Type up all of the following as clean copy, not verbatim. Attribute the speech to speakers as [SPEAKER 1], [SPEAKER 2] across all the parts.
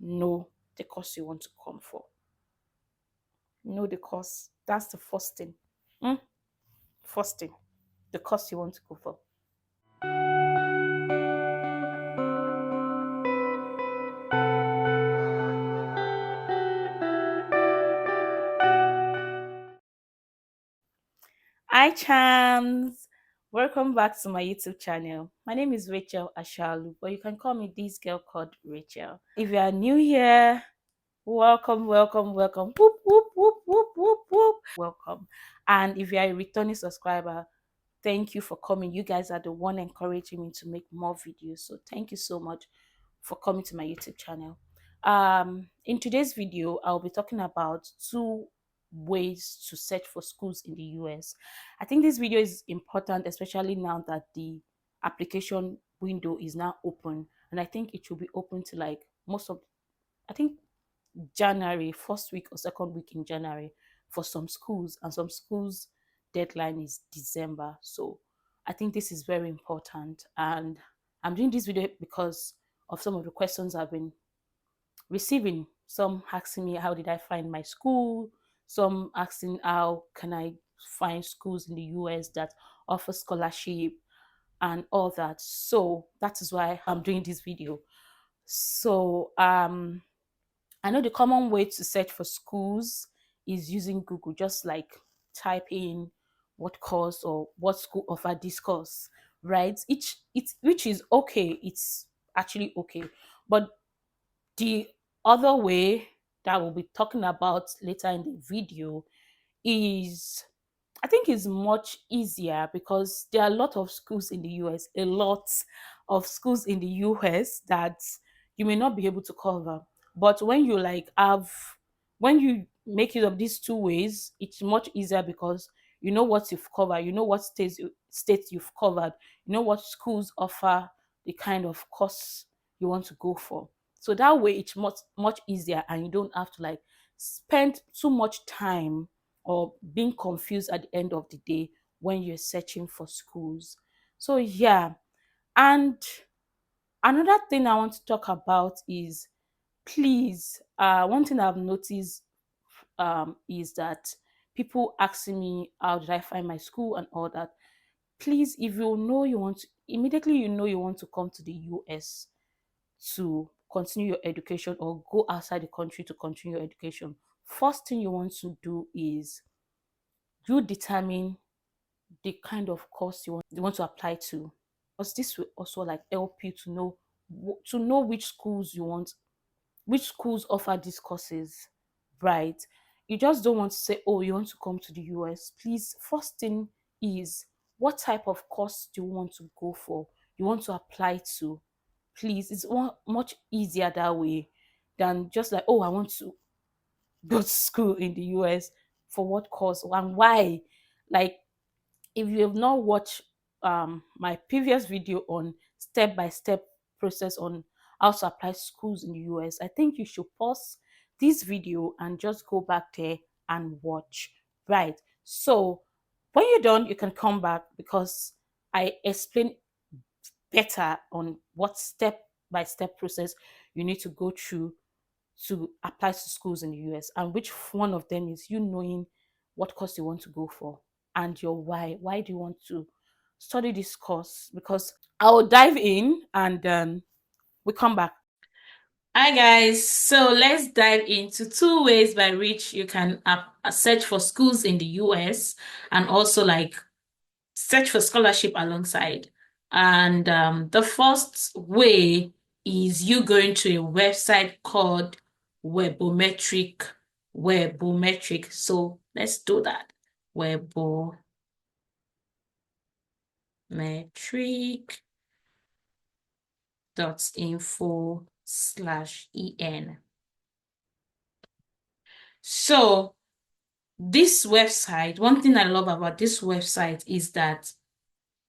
[SPEAKER 1] know the course you want to come for. Know the course. That's the first thing. Mm? First thing, the course you want to go for. Hi, Chams. Welcome back to my YouTube channel. My name is Rachel Ashalu, but you can call me this girl called Rachel. If you are new here, welcome, welcome, welcome. Whoop, whoop, whoop, whoop, whoop, whoop. Welcome. And if you are a returning subscriber, thank you for coming. You guys are the one encouraging me to make more videos. So thank you so much for coming to my YouTube channel. In today's video, I'll be talking about 2 ways to search for schools in the US. I think this video is important, especially now that the application window is now open. And I think it should be open to like I think January, first week or second week in January for some schools, and some schools deadline is December. So I think this is very important, and I'm doing this video because of some of the questions I've been receiving. Some asking me how did I find my school, some asking how can I find schools in the US that offer scholarship and all that. So that is why I'm doing this video. So I know the common way to search for schools is using Google, just like type in what course or what school offer this course, right? Which is okay. It's actually okay. But the other way that we'll be talking about later in the video is, I think, is much easier because there are a lot of schools in the US, a lot of schools in the US that you may not be able to cover. But when you make use of these 2 ways, it's much easier because you know what you've covered, you know what states you've covered, you know what schools offer the kind of course you want to go for. So that way it's much easier, and you don't have to like spend too much time or being confused at the end of the day when you're searching for schools. So yeah, and another thing I want to talk about is, please, one thing I've noticed is that people asking me how did I find my school and all that. Please, if you know you want to immediately you know you want to come to the US to continue your education or go outside the country to continue your education, first thing you want to do is you determine the kind of course you want to apply to, because this will also like help you to know which schools you want, which schools offer these courses, right? You just don't want to say, oh, you want to come to the US. Please, first thing is, what type of course do you want to go for, you want to apply to. Please, it's much easier that way than just like, oh, I want to go to school in the US, for what course and why. Like, if you have not watched my previous video on step-by-step process on how to apply schools in the US, I think you should pause this video and just go back there and watch, right? So when you're done, you can come back because I explain better on what step-by-step process you need to go through to apply to schools in the US, and which one of them is you knowing what course you want to go for and your why. Why do you want to study this course? Because I'll dive in and we come back. Hi guys, so let's dive into 2 ways by which you can search for schools in the US and also like search for scholarship alongside. And the first way is you going to a website called Webometric. Webometric. So let's do that. Webometric.info/en. So this website, one thing I love about this website is that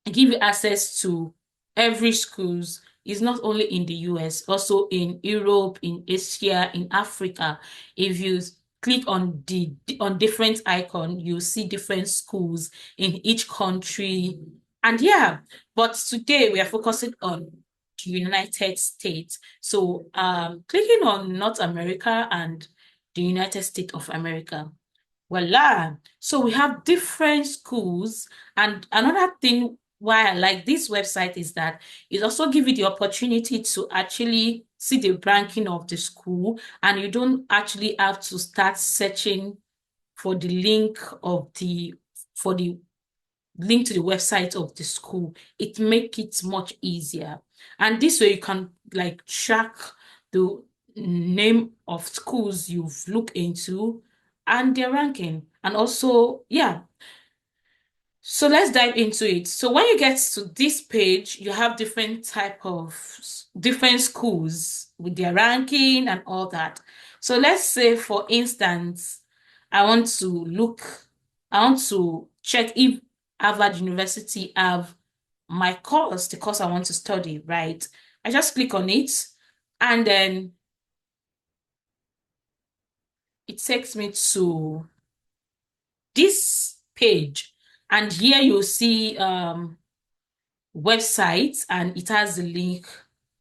[SPEAKER 1] give you access to every schools. Is not only in the US, also in Europe, in Asia, in Africa. If you click on different icon, you see different schools in each country. And yeah, but today we are focusing on United States. So clicking on North America and the United States of America. Voila. So we have different schools. And another thing why I like this website is that it also gives you the opportunity to actually see the ranking of the school, and you don't actually have to start searching for the link of the for the link to the website of the school. It makes it much easier. And this way you can like track the name of schools you've looked into and their ranking. And also, yeah. So let's dive into it. So when you get to this page, you have different type of different schools with their ranking and all that. So let's say, for instance, I want to I want to check if Harvard University have my course, the course I want to study, right? I just click on it, and then it takes me to this page. And here you'll see website, and it has the link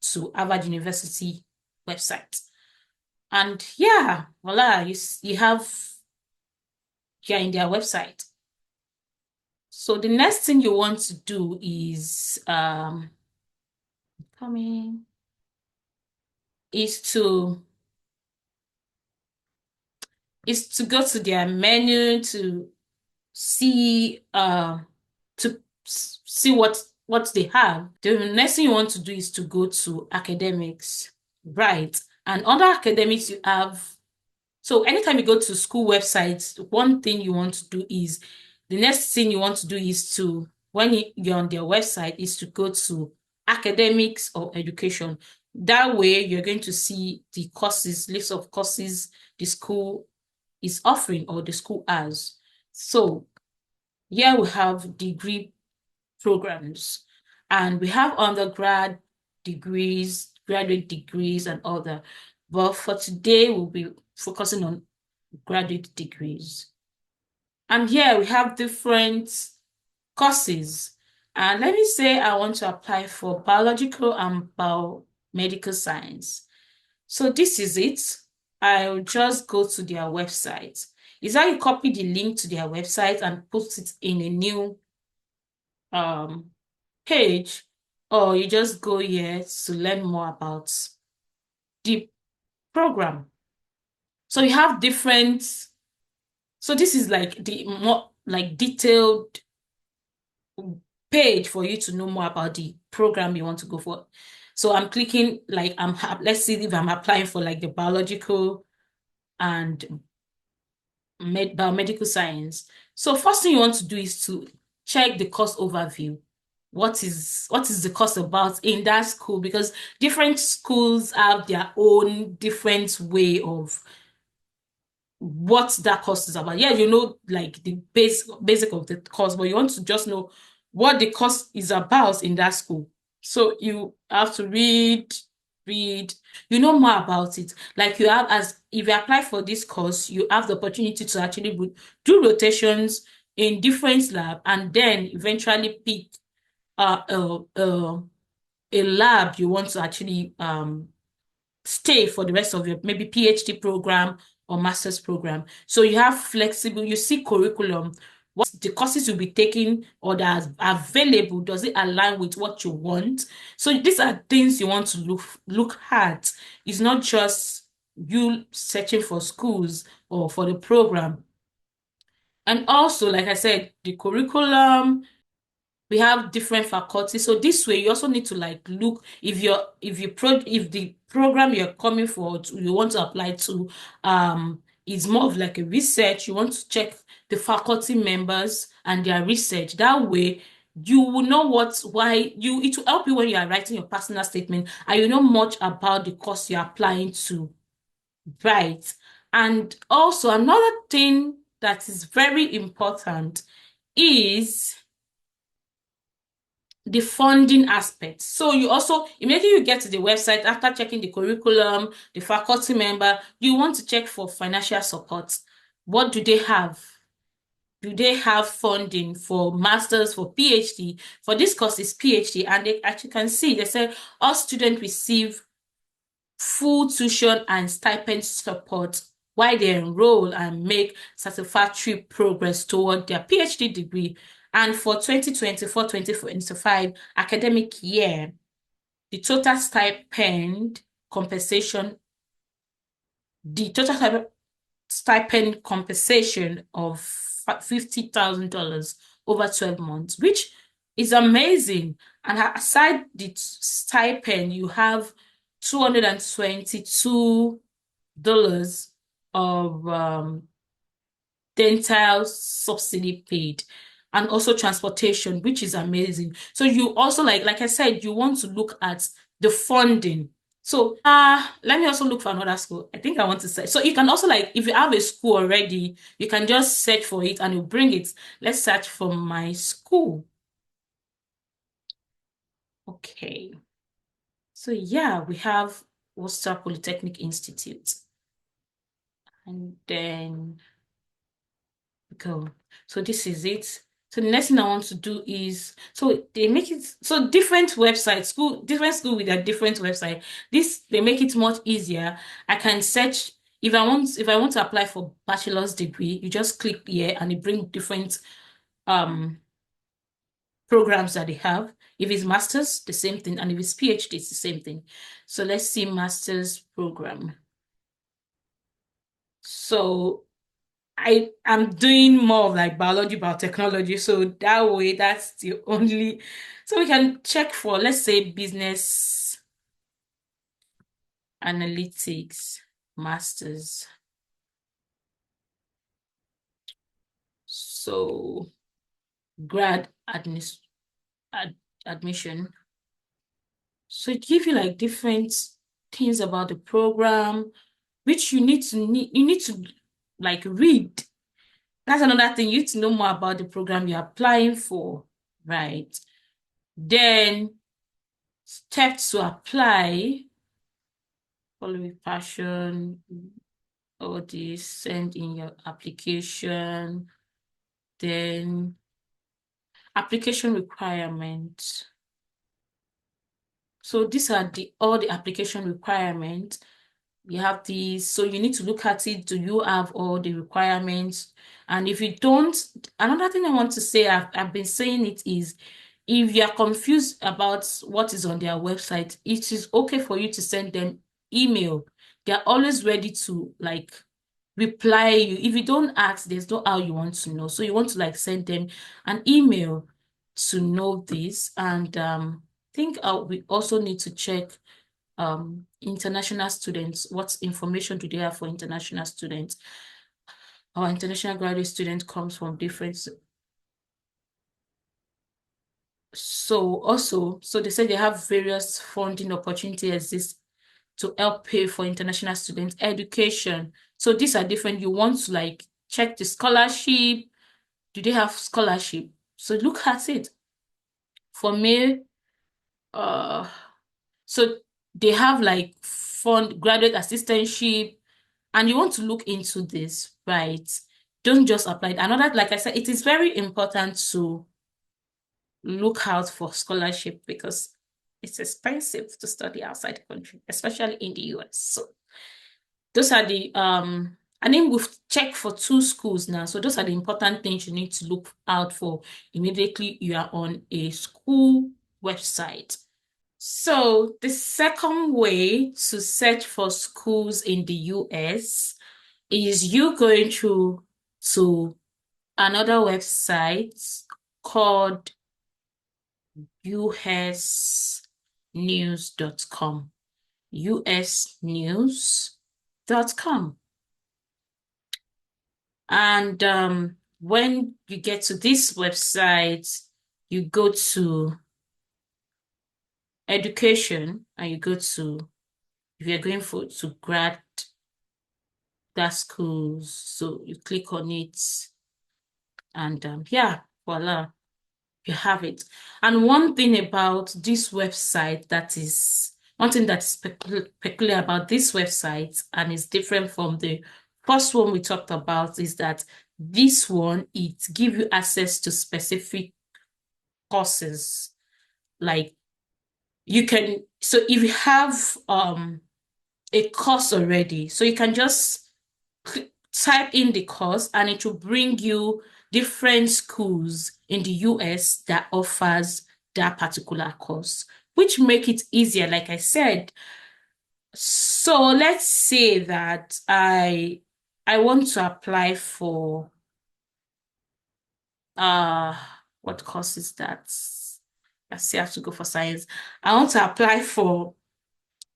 [SPEAKER 1] to Harvard University website. And yeah, voila, you have, you're in their website. So the next thing you want to do is coming is to go to their menu to see see what they have. The next thing you want to do is to go to academics, right? And under academics, you have, so anytime you go to school websites, one thing you want to do is, the next thing you want to do is to, when you're on their website, is to go to academics or education. That way, you're going to see the courses, list of courses the school is offering or the school has. So here we have degree programs, and we have undergrad degrees, graduate degrees, and other. But for today, we'll be focusing on graduate degrees. And here we have different courses. And let me say I want to apply for biological and biomedical science. So this is it. I'll just go to their website. Is that you copy the link to their website and put it in a new page, or you just go here to learn more about the program. So you have different, so this is like the more like detailed page for you to know more about the program you want to go for. So I'm clicking, like, let's see if I'm applying for like the biological and biomedical science. So first thing you want to do is to check the course overview. What is the course about in that school? Because different schools have their own different way of what that course is about. Yeah, you know, like the basic of the course, but you want to just know what the course is about in that school. So you have to read, you know more about it. Like you have, as if you apply for this course, you have the opportunity to actually do rotations in different lab, and then eventually pick uh, uh, uh, a lab you want to actually stay for the rest of your maybe PhD program or master's program. So you have flexible, you see curriculum, what the courses you'll be taking or that are available, does it align with what you want? So these are things you want to look at. It's not just you searching for schools or for the program. And also, like I said, the curriculum, we have different faculties. So this way, you also need to like look if the program you're coming for, you want to apply to, is more of like a research. You want to check the faculty members and their research. That way, you will know it will help you when you are writing your personal statement, and you know much about the course you're applying to, right? And also another thing that is very important is the funding aspect. So you also, immediately you get to the website, after checking the curriculum, the faculty member, you want to check for financial support. What do they have? do they have funding for masters, for PhD? For this course is PhD, and they, as you can see, they said all students receive full tuition and stipend support while they enroll and make satisfactory progress toward their PhD degree. And for 2024-2025 academic year, the total stipend compensation of $50,000 over 12 months, which is amazing. And aside the stipend, you have $222 of dental subsidy paid, and also transportation, which is amazing. So you also, like I said, you want to look at the funding. So let me also look for another school. I think I want to search. So you can also, like, if you have a school already, you can just search for it and you bring it. Let's search for my school. Okay. So yeah, we have Worcester Polytechnic Institute. And then go. So this is it. So the next thing I want to do is, so they make it, so different websites, different school with a different website. They make it much easier. I can search, if I want to apply for bachelor's degree, you just click here and it brings different programs that they have. If it's master's, the same thing. And if it's PhD, it's the same thing. So let's see master's program. So I am doing more of like biology, biotechnology. So that way, that's the only. So we can check for, let's say, business analytics masters. So grad admission. So it gives you like different things about the program, which you need to like read. That's another thing. You need to know more about the program you're applying for, right? Then steps to apply, follow with passion, all this, send in your application, then application requirements. So these are all the application requirements. You have these, so you need to look at it. Do you have all the requirements? And if you don't, another thing I want to say, I've been saying it, is if you are confused about what is on their website, it is okay for you to send them email. They're always ready to like reply you. If you don't ask, there's no how you want to know. So you want to like send them an email to know this. And I think we also need to check international students. What information do they have for international students? Our international graduate student comes from different. So also, so they say they have various funding opportunities exist to help pay for international student education. So these are different. You want to like check the scholarship. Do they have scholarship? So look at it. For me, so they have like graduate assistantship, and you want to look into this, right? Don't just apply it. Another, like I said, it is very important to look out for scholarship because it's expensive to study outside the country, especially in the US. So those are the and then we've checked for 2 schools now. So those are the important things you need to look out for immediately you are on a school website. So the second way to search for schools in the US is you going to another website called usnews.com. usnews.com. And when you get to this website, you go to education and you go to, if you're going to grad schools, so you click on it and yeah, voila, you have it. And one thing about this website one thing that's peculiar about this website and is different from the first one we talked about is that This one, it gives you access to specific courses. Like you can, so if you have a course already, so you can just type in the course and it will bring you different schools in the US that offers that particular course, which make it easier, like I said. So let's say that I want to apply for uh what course is that? Let's say I have to go for science. I want to apply for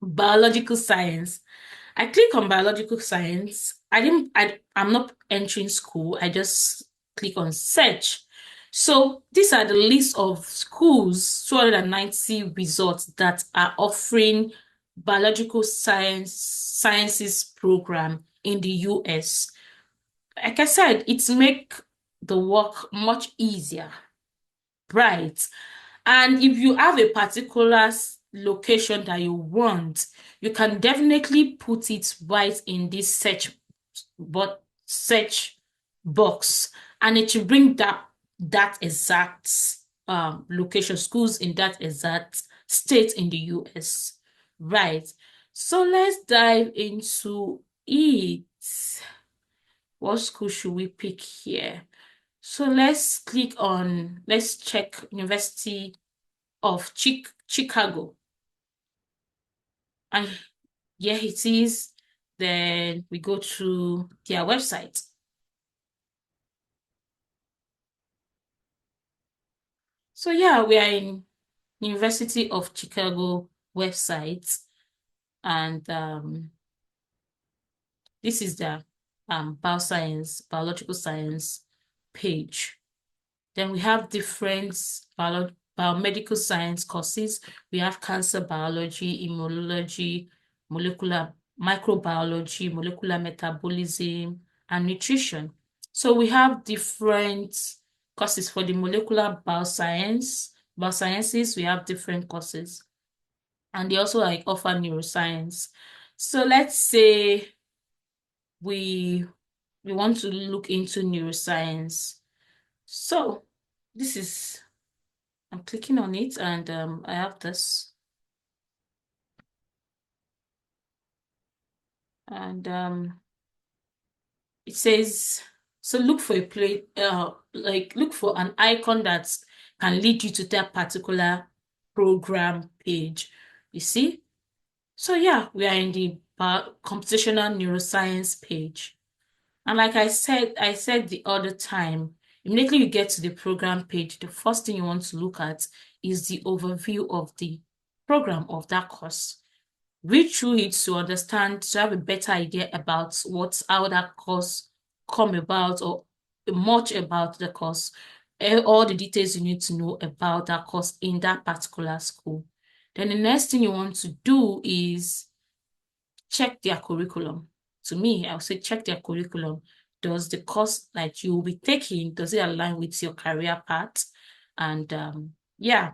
[SPEAKER 1] biological science. I click on biological science. I'm not entering school. I just click on search. So these are the list of schools, 290 results that are offering biological sciences program in the US. Like I said, it's make the work much easier, right? And if you have a particular location that you want, you can definitely put it right in this search box, and it will bring that exact location, schools in that exact state in the US. Right. So let's dive into it. What school should we pick here? So let's check University of Chicago. And here it is. Then we go to their website. So yeah, we are in University of Chicago website. And this is the biological science page. Then we have different biomedical science courses. We have cancer biology, immunology, molecular microbiology, molecular metabolism, and nutrition. So we have different courses for the molecular biosciences. We have different courses, and they also like offer neuroscience. So let's say we we want to look into neuroscience. So this is, I'm clicking on it, and I have this. And it says, so look for a play, like look for an icon that can lead you to that particular program page. You see? So yeah, we are in the computational neuroscience page. And like I said the other time, immediately you get to the program page, the first thing you want to look at is the overview of the program of that course. Read through it to understand, to have a better idea about how that course come about, or much about the course, all the details you need to know about that course in that particular school. Then the next thing you want to do is check their curriculum. To me, I would say check their curriculum. Does the course that you will be taking, does it align with your career path? And yeah.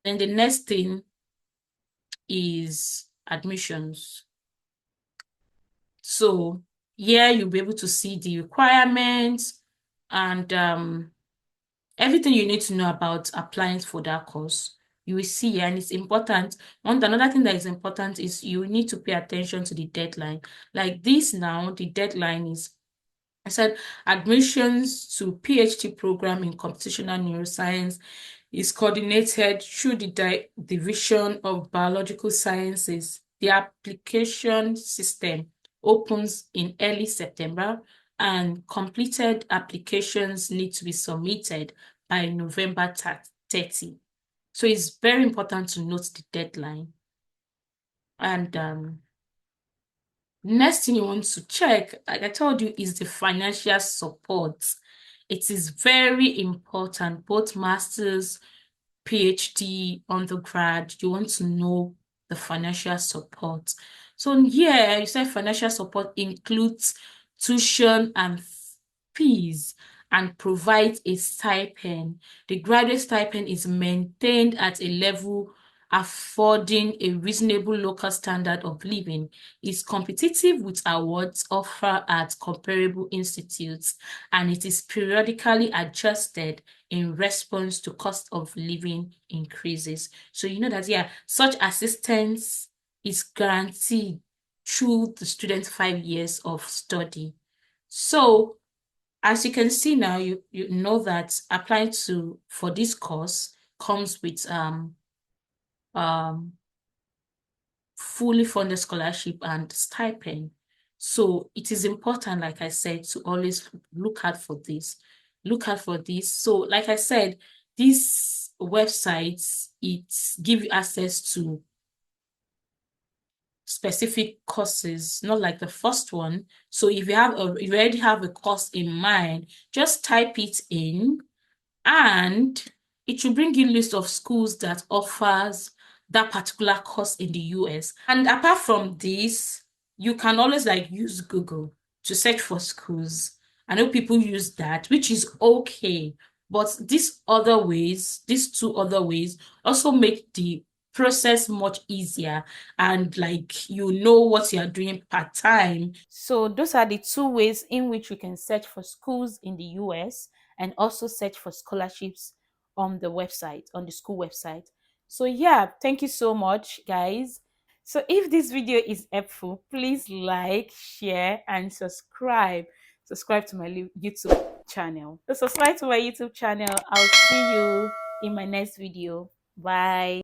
[SPEAKER 1] Then the next thing is admissions. So here you'll be able to see the requirements and everything you need to know about applying for that course. You will see, and it's important. Another thing that is important is you need to pay attention to the deadline. Like this now, the deadline is, I said, admissions to PhD program in computational neuroscience is coordinated through the Division of Biological Sciences. The application system opens in early September, and completed applications need to be submitted by November 30. So it's very important to note the deadline. And next thing you want to check, like I told you, is the financial support. It is very important, both masters, PhD, undergrad, you want to know the financial support. So here, you said financial support includes tuition and fees and provides a stipend. The graduate stipend is maintained at a level affording a reasonable local standard of living, is competitive with awards offered at comparable institutes, and it is periodically adjusted in response to cost of living increases. So you know that, yeah, such assistance is guaranteed through the student's 5 years of study. So as you can see now, you know that applying to for this course comes with um fully funded scholarship and stipend. So it is important, like I said, to always look out for this. Look out for this. So, like I said, these websites, it give you access to specific courses, not like the first one. So if you already have a course in mind, just type it in and it will bring you a list of schools that offers that particular course in the US. And apart from this, you can always like use Google to search for schools. I know people use that, which is okay. But these two other ways also make the process much easier, and like you know what you are doing part time. So those are the two ways in which we can search for schools in the US and also search for scholarships on the website, on the school website. So yeah, thank you so much, guys. So if this video is helpful, please like, share, and subscribe. Subscribe to my YouTube channel. So subscribe to my YouTube channel. I'll see you in my next video. Bye.